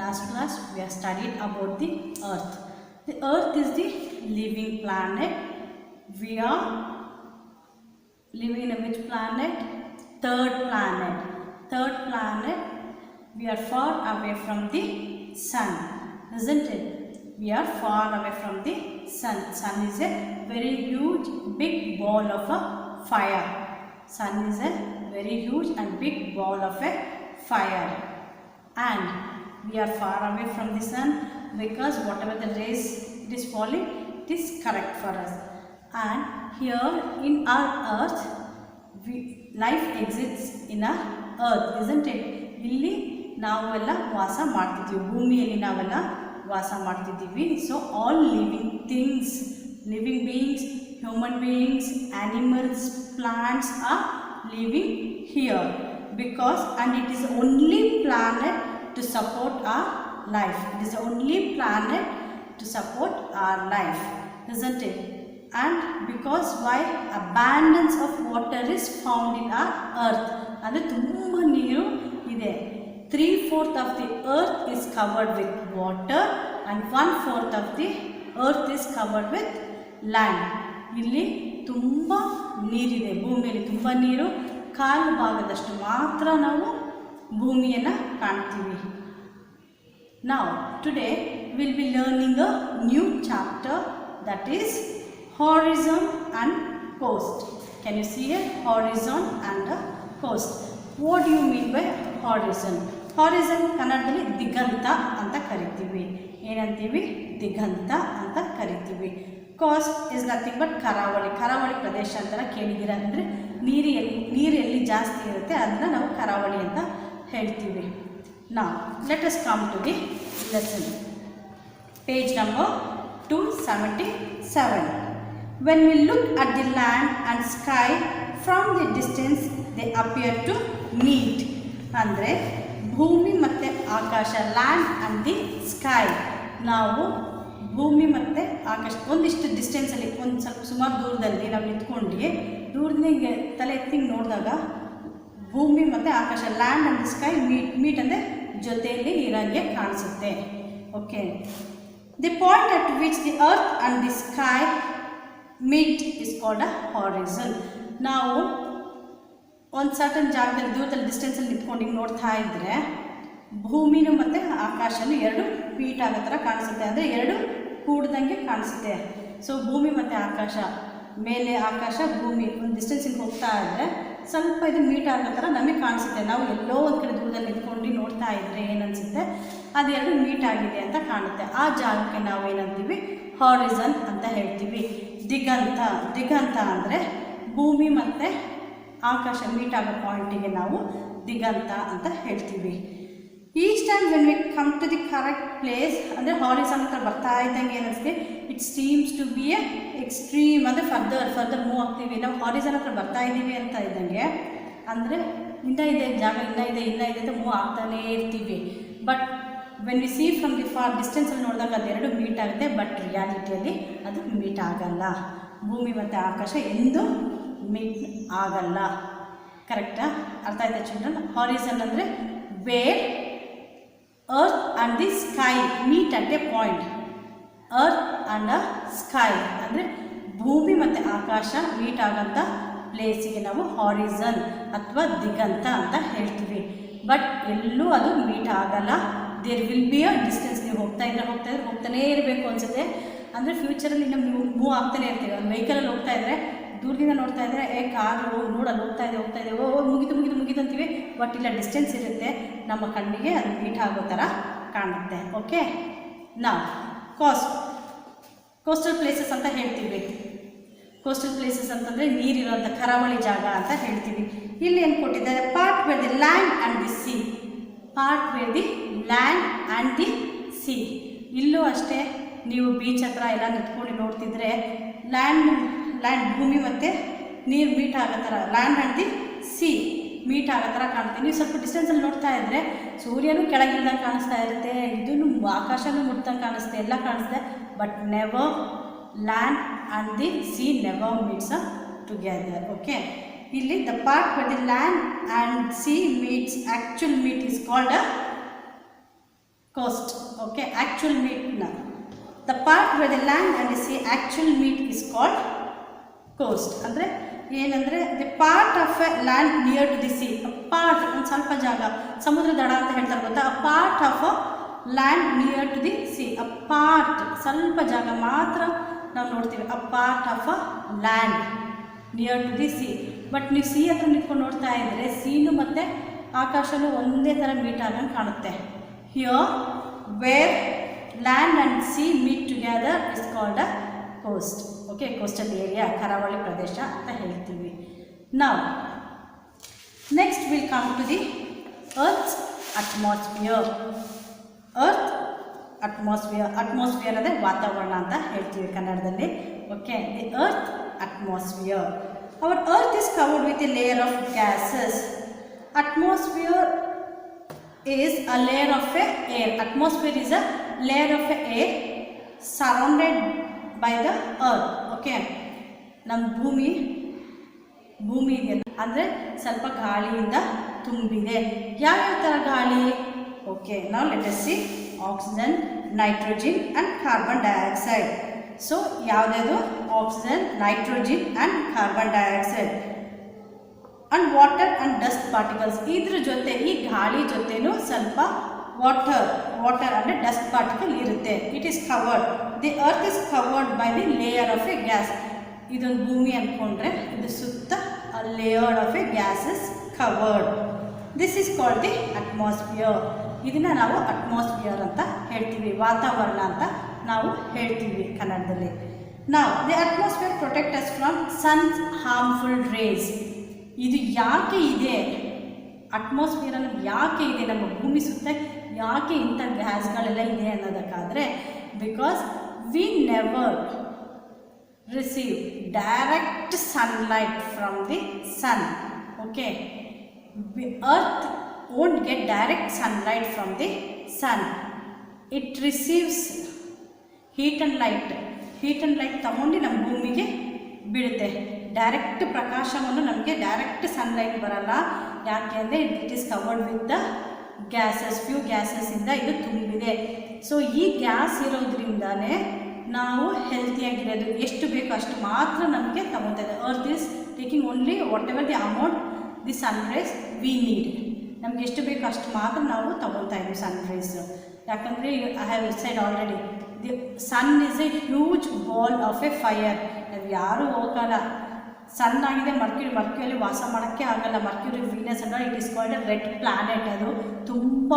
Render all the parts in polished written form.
last class we have studied about the earth. The earth is the living planet. We are living in a which planet? Third planet. Third planet. We are far away from the sun, isn't it? We are far away from the sun. Sun is a very huge big ball of a fire. Sun is a very huge and big ball of a fire, and we are far away from the sun because whatever the rays it is falling, it is correct for us. And here in our earth, life exists in our earth, isn't it? ಇಲ್ಲಿ ನಾವೆಲ್ಲ ವಾಸ ಮಾಡ್ತಿದ್ದೀವಿ, ಭೂಮಿಯಲ್ಲಿ ನಾವೆಲ್ಲ ವಾಸ ಮಾಡ್ತಿದ್ದೀವಿ. So all living things, living beings, human beings, animals, plants are living here because, and it is the only planet to support our life. It is the only planet to support our life, isn't it? And because why? Abundance of water is found in our earth. ಅಂದರೆ ತುಂಬ ನೀರು ಇದೆ. 3/4 of the earth is covered with water and 1/4 of the earth is covered with land. ಇಲ್ಲಿ ತುಂಬ ನೀರಿದೆ, ಭೂಮಿಯಲ್ಲಿ ತುಂಬ ನೀರು. ಕಾಲು ಭಾಗದಷ್ಟು ಮಾತ್ರ ನಾವು ಭೂಮಿಯನ್ನು ಕಾಣ್ತೀವಿ. Now today we will be learning a new chapter, that is horizon and coast. Can you see it? Horizon and coast. What do you mean by horizon? Horizon ಕನ್ನಡದಲ್ಲಿ ದಿಗಂತ ಅಂತ ಕರಿತೀವಿ. ಏನಂತೀವಿ? ದಿಗಂತ ಅಂತ ಕರಿತೀವಿ. ಕೋಸ್ಟ್ ಇಸ್ ನಥಿಂಗ್ ಬಟ್ ಕರಾವಳಿ. ಕರಾವಳಿ ಪ್ರದೇಶ ಅಂತ ಕೇಳಿದ್ದೀರ, ಅಂದರೆ ನೀರು ಎಲ್ಲಿ ಜಾಸ್ತಿ ಇರುತ್ತೆ ಅದನ್ನು ನಾವು ಕರಾವಳಿ ಅಂತ ಹೇಳ್ತೀವಿ. Now let us come to the lesson. Page number 277. When we look at the land and sky from the distance, they appear to meet. ಅಂದರೆ ಭೂಮಿ ಮತ್ತು ಆಕಾಶ, ಲ್ಯಾಂಡ್ ಆ್ಯಂಡ್ ದಿ ಸ್ಕೈ, ನಾವು ಭೂಮಿ ಮತ್ತು ಆಕಾಶ ಒಂದಿಷ್ಟು ಡಿಸ್ಟೆನ್ಸಲ್ಲಿ, ಒಂದು ಸ್ವಲ್ಪ ಸುಮಾರು ದೂರದಲ್ಲಿ ನಾವು ನಿಂತ್ಕೊಂಡು ದೂರದಿಂದ ತಲೆ ಎತ್ತಿ ನೋಡಿದಾಗ ಭೂಮಿ ಮತ್ತು ಆಕಾಶ, land and the sky meet ಅಂದರೆ ಜೊತೆಯಲ್ಲಿ ಇರೋಂಗೆ ಕಾಣಿಸುತ್ತೆ. Okay, the point at which the earth and the sky meet is called a horizon. ನಾವು ಒಂದು ಸರ್ಟನ್ ಜಾಗದಲ್ಲಿ ದೂರದಲ್ಲಿ ಡಿಸ್ಟೆನ್ಸಲ್ಲಿ ನಿಂತ್ಕೊಂಡು ನೋಡ್ತಾ ಇದ್ದರೆ ಭೂಮಿನೂ ಮತ್ತು ಆಕಾಶನೂ ಎರಡು ಮೀಟ್ ಆಗೋ ಥರ ಕಾಣಿಸುತ್ತೆ, ಅಂದರೆ ಎರಡು ಕೂಡ್ದಂಗೆ ಕಾಣಿಸುತ್ತೆ. ಸೊ ಭೂಮಿ ಮತ್ತು ಆಕಾಶ, ಮೇಲೆ ಆಕಾಶ ಭೂಮಿ ಒಂದು ಡಿಸ್ಟೆನ್ಸಿಗೆ ಹೋಗ್ತಾ ಇದ್ದರೆ ಸ್ವಲ್ಪ ಇದು ಮೀಟ್ ಆಗೋ ಥರ ನಮಗೆ ಕಾಣಿಸುತ್ತೆ. ನಾವು ಎಲ್ಲೋ ಒಂದು ಕಡೆ ದೂರದಲ್ಲಿ ನಿಂತ್ಕೊಂಡು ನೋಡ್ತಾ ಇದ್ದರೆ ಏನನ್ಸುತ್ತೆ, ಅದೆರಡು ಮೀಟ್ ಆಗಿದೆ ಅಂತ ಕಾಣುತ್ತೆ. ಆ ಜಾಗಕ್ಕೆ ನಾವು ಏನಂತೀವಿ? ಹಾರಿಝನ್ ಅಂತ ಹೇಳ್ತೀವಿ. ದಿಗಂತ, ದಿಗಂತ ಅಂದರೆ ಭೂಮಿ ಮತ್ತು ಆಕಾಶ ಮೀಟ್ ಆಗೋ ಪಾಯಿಂಟಿಗೆ ನಾವು ದಿಗಂತ ಅಂತ ಹೇಳ್ತೀವಿ. Each time when we come to the correct place, ಅಂದರೆ ಹಾರಿಝನ್ ಹತ್ರ ಬರ್ತಾ ಇದ್ದಂಗೆ ಏನಿಸುತ್ತೆ, it seems to be a extreme, ಅಂದರೆ ಫರ್ದರ್ ಮೂವ್ ಆಗ್ತೀವಿ. ನಾವು ಹಾರಿಝನ್ ಹತ್ರ ಬರ್ತಾ ಇದ್ದೀವಿ ಅಂತ ಇದ್ದಂಗೆ, ಅಂದರೆ ಇನ್ನೂ ಇದೆ ಜಾಗ, ಇನ್ನೂ ಇದೆ ಅಂತ ಮೂವ್ ಆಗ್ತಾನೇ ಇರ್ತೀವಿ. But when we see from the far ಡಿಸ್ಟೆನ್ಸಲ್ಲಿ ನೋಡಿದಾಗ ಅದೆರಡು ಮೀಟ್ ಆಗುತ್ತೆ, ಬಟ್ ರಿಯಾಲಿಟಿಯಲ್ಲಿ ಅದು ಮೀಟ್ ಆಗಲ್ಲ. ಭೂಮಿ ಮತ್ತು ಆಕಾಶ ಎಂದೂ ಮೀಟ್ ಆಗಲ್ಲ. ಕರೆಕ್ಟಾ? ಅರ್ಥ ಆಯ್ತಾ ಚಿಲ್ಡ್ರನ್? ಹಾರಿಝನ್ ಅಂದರೆ wear earth and the sky meet at a point. earth and a sky ಅಂದರೆ ಭೂಮಿ ಮತ್ತು ಆಕಾಶ ಮೀಟ್ ಆಗೋಂಥ ಪ್ಲೇಸಿಗೆ ನಾವು ಹಾರಿಝನ್ ಅಥವಾ ದಿಗಂತ ಅಂತ ಹೇಳ್ತೀವಿ. ಬಟ್ ಎಲ್ಲೂ ಅದು ಮೀಟ್ ಆಗಲ್ಲ. There will be a distance. ನೀವು ಹೋಗ್ತಾನೇ ಇರಬೇಕು ಅನಿಸುತ್ತೆ. ಅಂದರೆ ಫ್ಯೂಚರಲ್ಲಿ ನಾವು ಮೂವ್ ಆಗ್ತಾನೆ ಇರ್ತೀವಿ. ಒಂದು ವೆಹಿಕಲಲ್ಲಿ ಹೋಗ್ತಾ ಇದ್ದರೆ ದೂರದಿಂದ ನೋಡ್ತಾ ಇದ್ದರೆ ಕಾರು ನೋಡಲ್ಲಿ ಹೋಗ್ತಾ ಇದೆ ಮುಗಿದು ಅಂತೀವಿ. ಬಟ್ ಇಲ್ಲ, ಡಿಸ್ಟೆನ್ಸ್ ಇರುತ್ತೆ, ನಮ್ಮ ಕಣ್ಣಿಗೆ ಅದು ಮೀಟ್ ಆಗೋ ಥರ ಕಾಣುತ್ತೆ. ಓಕೆ, ನಾವು ಕೋಸ್ಟಲ್ ಪ್ಲೇಸಸ್ ಅಂತ ಹೇಳ್ತೀವಿ. ಕೋಸ್ಟಲ್ ಪ್ಲೇಸಸ್ ಅಂತಂದರೆ ನೀರಿರೋಂಥ ಕರಾವಳಿ ಜಾಗ ಅಂತ ಹೇಳ್ತೀವಿ. ಇಲ್ಲಿ ಏನು ಕೊಟ್ಟಿದ್ದಾರೆ? Part where the land and the sea. Part where the land and the C. ಇಲ್ಲೂ ಅಷ್ಟೇ, ನೀವು ಬೀಚ್ ಹತ್ರ ಎಲ್ಲ ನಿಂತ್ಕೊಂಡು ನೋಡ್ತಿದ್ರೆ ಲ್ಯಾಂಡ್ ಭೂಮಿ ಮತ್ತು ನೀರು ಮೀಟ್ ಆಗೋ ಥರ, land and the C meet ಆಗೋ ಥರ ಕಾಣುತ್ತೆ. ನೀವು ಸ್ವಲ್ಪ ಡಿಸ್ಟೆನ್ಸಲ್ಲಿ ನೋಡ್ತಾ ಇದ್ದರೆ ಸೂರ್ಯನೂ ಕೆಳಗಿಲ್ದಂಗೆ ಕಾಣಿಸ್ತಾ ಇರುತ್ತೆ, ಇದನ್ನು ಆಕಾಶನೂ ಮುಟ್ದಂಗೆ ಕಾಣಿಸುತ್ತೆ, ಎಲ್ಲ ಕಾಣಿಸುತ್ತೆ. But never land and the sea never meets up together. Okay, ಇಲ್ಲಿ the part where the land and sea meets, actual meet is called a coast. Okay, actual meet. The part where the land and the sea actual meet is called coast. ಅಂದರೆ ಏನಂದರೆ the part of a land near to the sea, part ಒಂದು ಸ್ವಲ್ಪ ಜಾಗ, ಸಮುದ್ರ ದಡ ಅಂತ ಹೇಳ್ತಾರೆ ಗೊತ್ತಾ, a part of a land near to the sea, a part ಸ್ವಲ್ಪ ಜಾಗ ಮಾತ್ರ ನಾವು ನೋಡ್ತೀವಿ, a part of a land near to the sea. But ನೀವು ಸಿ ಹತ್ರ ನಿಂತ್ಕೊಂಡು ನೋಡ್ತಾ ಇದ್ದರೆ ಸೀನು ಮತ್ತು ಆಕಾಶನೂ ಒಂದೇ ಥರ ಮೀಟ್ ಆಗಂಗೆ ಕಾಣುತ್ತೆ. Here where land and sea meet together is called a coast. Okay, coastal area, ಕರಾವಳಿ ಪ್ರದೇಶ ಅಂತ ಹೇಳ್ತೀವಿ. ನಾವು next will come to the earth atmosphere. Earth atmosphere, atmosphere ಅಂದರೆ ವಾತಾವರಣ ಅಂತ ಹೇಳ್ತೀವಿ ಕನ್ನಡದಲ್ಲಿ. Okay, the earth atmosphere. Our earth is covered with a layer of gases. Atmosphere is a layer of air. Atmosphere is a layer of air surrounded by the earth. Okay, ನಮ್ಮ ಭೂಮಿ ಇದೆಯಲ್ಲ ಅಂದರೆ ಸ್ವಲ್ಪ ಗಾಳಿಯಿಂದ ತುಂಬಿದೆ. ಯಾವ್ಯಾವ ಥರ ಗಾಳಿ? ಓಕೆ, ನಾವು let us see oxygen, nitrogen and carbon dioxide. So ಯಾವುದ್ಯಾವುದು? Oxygen, nitrogen and carbon dioxide and water and dust particles. ಇದ್ರ ಜೊತೆ ಈ ಗಾಳಿ ಜೊತೆನೂ ಸ್ವಲ್ಪ ವಾಟರ್ ಅಂದರೆ ಡಸ್ಟ್ ಪಾರ್ಟಿಕಲ್ ಇರುತ್ತೆ. It is covered, the earth is covered by the layer of a gas. ಇದೊಂದು ಭೂಮಿ ಅಂದ್ಕೊಂಡ್ರೆ ಇದು ಸುತ್ತ layer of a gas is covered. This is called the atmosphere. ಇದನ್ನು ನಾವು ಅಟ್ಮಾಸ್ಫಿಯರ್ ಅಂತ ಹೇಳ್ತೀವಿ, ವಾತಾವರಣ ಅಂತ ನಾವು ಹೇಳ್ತೀವಿ ಕನ್ನಡದಲ್ಲಿ. ನಾವು the atmosphere protect us from sun's harmful rays. ಇದು ಯಾಕೆ ಇದೆ, ಅಟ್ಮಾಸ್ಫಿಯರ್ ಅನ್ನೋದು ಯಾಕೆ ಇದೆ, ನಮ್ಮ ಭೂಮಿ ಸುತ್ತ ಯಾಕೆ ಇಂಥ ಗ್ಯಾಸ್ಗಳೆಲ್ಲ ಇದೆ ಅನ್ನೋದಕ್ಕಾದರೆ, because we never receive direct sunlight from the sun. Okay, earth won't get direct sunlight from the sun. It receives heat and light ತಗೊಂಡು ನಮ್ಮ ಭೂಮಿಗೆ ಬೀಳುತ್ತೆ. ಡೈರೆಕ್ಟ್ ಪ್ರಕಾಶವನ್ನು ನಮಗೆ ಡೈರೆಕ್ಟ್ ಸನ್ಲೈಟ್ ಬರಲ್ಲ. ಯಾಕೆ ಅಂದರೆ it is covered with the gases, few ಗ್ಯಾಸಸ್ಸಿಂದ ಇದು ತುಂಬಿದೆ. ಸೊ ಈ ಗ್ಯಾಸ್ ಇರೋದ್ರಿಂದನೇ ನಾವು ಹೆಲ್ತಿಯಾಗಿರೋದು, ಎಷ್ಟು ಬೇಕೋ ಅಷ್ಟು ಮಾತ್ರ ನಮಗೆ ತಗೊತಾ ಇದೆ. Earth is taking only whatever the amount the sun rays we need. ನಮ್ಗೆ ಎಷ್ಟು ಬೇಕೋ ಅಷ್ಟು ಮಾತ್ರ ನಾವು ತಗೊತಾ ಇದ್ದೀವಿ ಸನ್ ರೈಸ್. ಯಾಕಂದರೆ I have said already, the sun is a huge ball of a fire. ನಾವು ಯಾರೂ ಹೋಗಲ್ಲ, ಸನ್ ಆಗಿದೆ ಮರ್ಕ್ಯೂರಿಯಲ್ಲಿ ವಾಸ ಮಾಡೋಕ್ಕೆ ಆಗಲ್ಲ. ಮರ್ಕ್ಯೂರಿ, ವೀನಸ್ ಅಂದರೆ it is called a red planet. ಅದು ತುಂಬ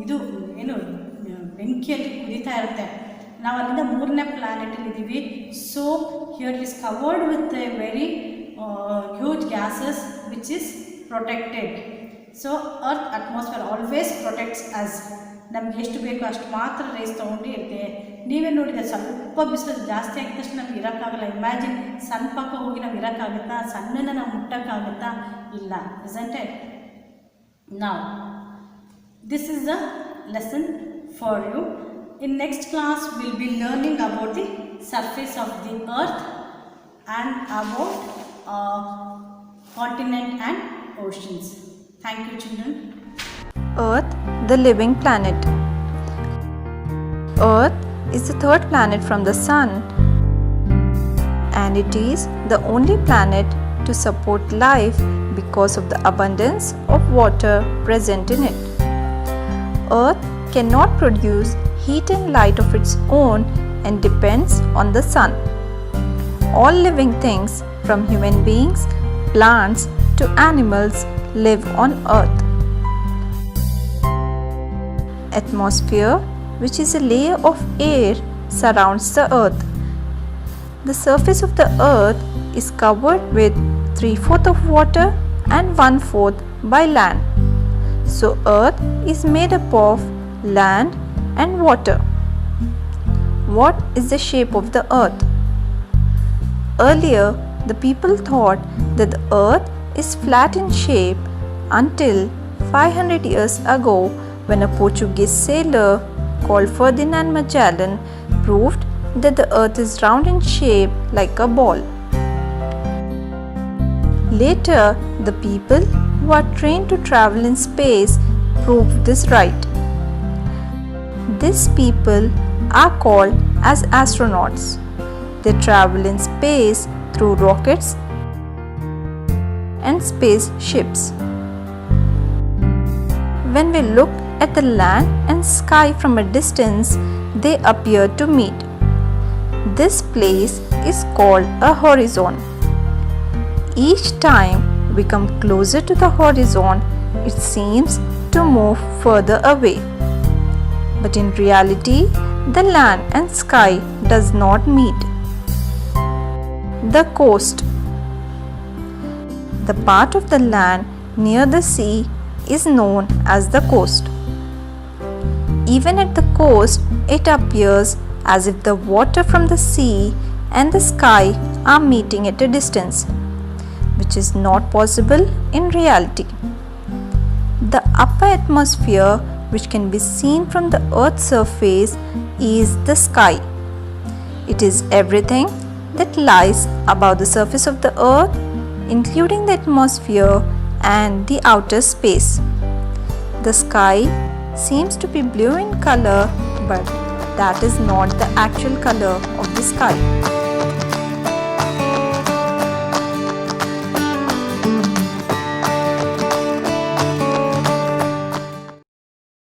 ಇದು ಏನು ಬೆಂಕಿಯಲ್ಲಿ ಕುದೀತಾ ಇರುತ್ತೆ. ನಾವು ಅಲ್ಲಿಂದ 3ನೇ ಪ್ಲಾನೆಟಲ್ಲಿ ಇದ್ದೀವಿ. So here it is covered with A very huge gases which is protected. So earth atmosphere always protects us. ನಮ್ಗೆ ಎಷ್ಟು ಬೇಕೋ ಅಷ್ಟು ಮಾತ್ರ ರೈಸ್ ತೊಗೊಂಡು ಇರುತ್ತೆ. ನೀವೇ ನೋಡಿದೆ, ಸ್ವಲ್ಪ ಬಿಸಿಲು ಜಾಸ್ತಿ ಆಗಿದ ತಕ್ಷಣ ನಮ್ಗೆ ಇರೋಕ್ಕಾಗಲ್ಲ. ಇಮ್ಯಾಜಿನ್ ಸಣ್ಣ ಪಕ್ಕ ಹೋಗಿ ನಾವು ಇರೋಕ್ಕಾಗುತ್ತಾ? ಸಣ್ಣನ್ನು ನಾವು ಮುಟ್ಟೋಕ್ಕಾಗುತ್ತಾ? ಇಲ್ಲ. Isn't it? Now this is a lesson for you. In next class will be learning about the surface of the earth and about continent and oceans. Thank you, children. Earth, the living planet. Earth is the third planet from the Sun, and it is the only planet to support life because of the abundance of water present in it. Earth cannot produce heat and light of its own and depends on the sun. All living things, from human beings, plants to animals, live on Earth. Atmosphere, which is a layer of air, surrounds the Earth. The surface of the Earth is covered with 3/4 of water and 1/4 by land. So Earth is made up of land and water. What is the shape of the Earth? Earlier, the people thought that the Earth is flat in shape until 500 years ago, when a Portuguese sailor called Ferdinand Magellan proved that the Earth is round in shape like a ball. Later, the people who are trained to travel in space proved this right. These people are called as astronauts. They travel in space through rockets and spaceships. When we look at the land and sky from a distance, they appear to meet. This place is called a horizon. Each time we come closer to the horizon, it seems to move further away. But in reality, the land and sky does not meet. The coast. The part of the land near the sea is known as the coast. Even at the coast, it appears as if the water from the sea and the sky are meeting at a distance, which is not possible in reality. The upper atmosphere, which can be seen from the Earth's surface, is the sky. It is everything that lies above the surface of the Earth, including the atmosphere and the outer space. The sky seems to be blue in color, but that is not the actual color of the sky.